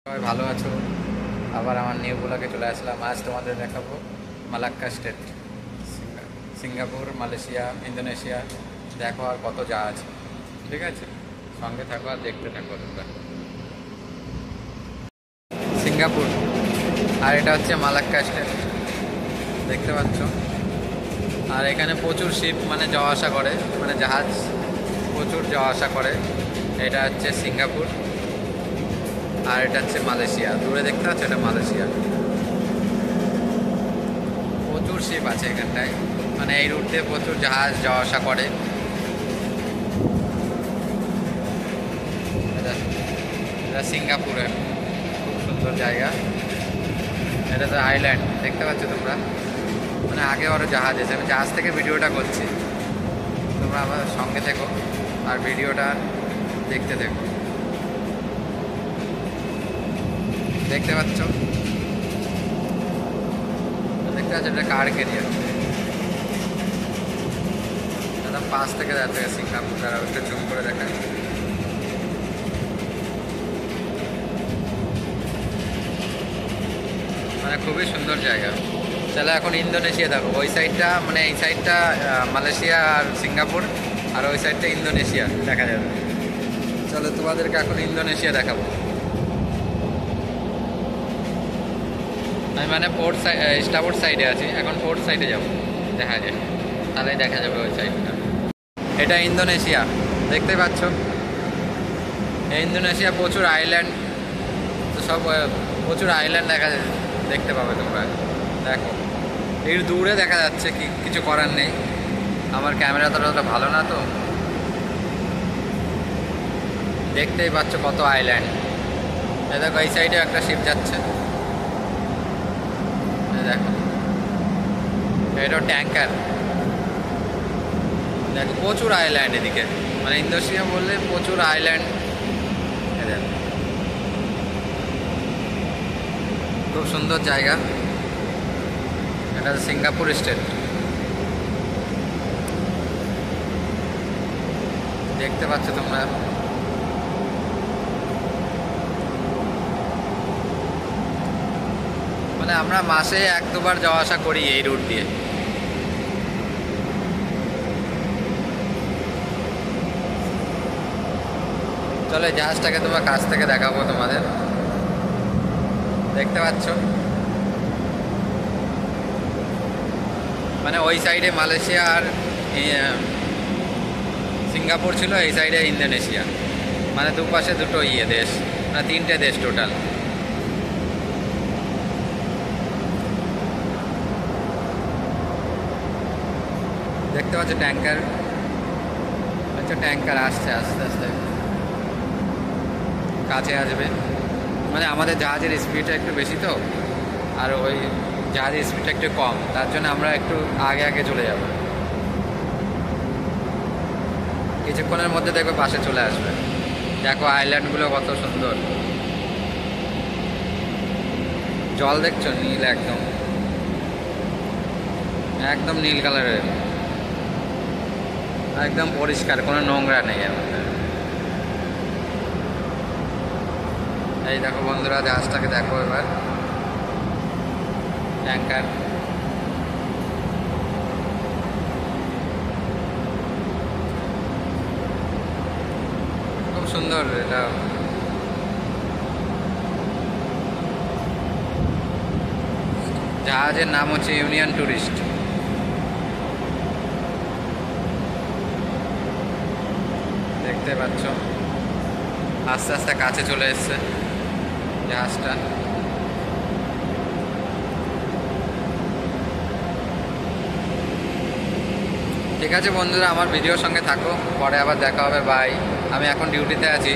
সবাই ভালো আছো? আবার আমার নিউ ব্লগে চলে আসলাম। আজ তোমাদের দেখাবো Malacca state, Singapore, Malaysia, Indonesia. দেখো আর কত যা আছে, ঠিক আছে? সঙ্গে থাকো আর দেখতে থাকো তোমরা। সিঙ্গাপুর, আর এটা হচ্ছে মালাক্কা স্টেট, দেখতে পাচ্ছ। আর এখানে প্রচুর শিপ মানে যাওয়া আসা করে, মানে জাহাজ প্রচুর যাওয়া আসা করে। এটা হচ্ছে সিঙ্গাপুর, আর এটা হচ্ছে মালয়েশিয়া। দূরে দেখতে পাচ্ছ, এটা মালয়েশিয়া। প্রচুর শিপ আছে এখানটায়, মানে এই রুট দিয়ে প্রচুর জাহাজ যাওয়া আসা করে। এটা সিঙ্গাপুরের খুব সুন্দর জায়গা। এটা তো আইল্যান্ড, দেখতে পাচ্ছ তোমরা। মানে আগে আরও জাহাজ আছে, আমি জাহাজ থেকে ভিডিওটা করছি। তোমরা আমার সঙ্গে থেকো আর ভিডিওটা দেখতে থেকো। দেখতে পাচ্ছ, দেখতে পাচ্ছ, এটা কার কেরিয়া। একদম পাশ থেকে দেখা যায় সিঙ্গাপুর। তারা ওটা জুম করে দেখায়। মানে খুবই সুন্দর জায়গা। চলো এখন ইন্দোনেশিয়া দেখো। ওই সাইডটা মানে এই সাইডটা মালয়েশিয়া আর সিঙ্গাপুর, আর ওই সাইডটা ইন্দোনেশিয়া দেখা যাবে। চলো তোমাদেরকে এখন ইন্দোনেশিয়া দেখাবো। আমি মানে পোর্ট সাইড, স্টাবোর্ড সাইডে আছি এখন। পোর্ট সাইডে যাবো, দেখা যায়, তাহলেই দেখা যাবে ওই সাইডটা। এটা ইন্দোনেশিয়া, দেখতে পাচ্ছ। এই ইন্দোনেশিয়া প্রচুর আইল্যান্ড, তো সব প্রচুর আইল্যান্ড দেখতে পাবে তোমরা। দেখো এর দূরে দেখা যাচ্ছে, কিছু করার নেই। আমার ক্যামেরা তো অতটা ভালো না, তো দেখতেই পাচ্ছ কত আইল্যান্ড। এই দেখো, এই সাইডে একটা শিপ যাচ্ছে, দেখো। এটা ট্যাঙ্কার। দেখো প্রচুর আইল্যান্ড এদিকে, মানে ইন্দোনেশিয়া বললে প্রচুর আইল্যান্ড। খুব সুন্দর জায়গা। এটা সিঙ্গাপুর স্টেট, দেখতে পাচ্ছ তোমরা। মানে আমরা মাসে 1-2 বার যাওয়া আসা করি এই রুট দিয়ে। চলো জাহাজটাকে তোমার কাছ থেকে দেখাবো তোমাদের। দেখতে পাচ্ছ, মানে ওই সাইডে মালয়েশিয়া আর সিঙ্গাপুর ছিল, এই সাইডে ইন্দোনেশিয়া। মানে দুপাশে দুটো দেশ, মানে 3টে দেশ টোটাল। দেখতে পাচ্ছ ট্যাঙ্কার। আচ্ছা, ট্যাঙ্কার আসছে আস্তে আস্তে, কাছে আসবে। মানে আমাদের জাহাজের স্পিডটা একটু বেশি, তো আর ওই জাহাজের স্পিডটা একটু কম, তার জন্য আমরা একটু আগে আগে চলে যাব। কিছুক্ষণের মধ্যে দেখবে পাশে চলে আসবে। দেখো আইল্যান্ডগুলো কত সুন্দর। জল দেখছো, নীল, একদম একদম নীল কালারের, একদম পরিষ্কার, কোনো নোংরা নেই এর মধ্যে। এই দেখো বন্ধুরা, জাহাজটাকে দেখো এবার। ট্যাঙ্কার খুব সুন্দর। এটা জাহাজের নাম হচ্ছে ইউনিয়ন টুরিস্ট। দেখতে পাচ্ছ আস্তে আস্তে কাছে চলে এসছে জাহাজটা। ঠিক আছে বন্ধুরা, আমার ভিডিওর সঙ্গে থাকো, পরে আবার দেখা হবে। বাই। আমি এখন ডিউটিতে আছি,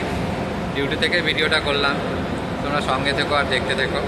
ডিউটি থেকে ভিডিওটা করলাম। তোমরা সঙ্গে থেকো আর দেখতে থেকো।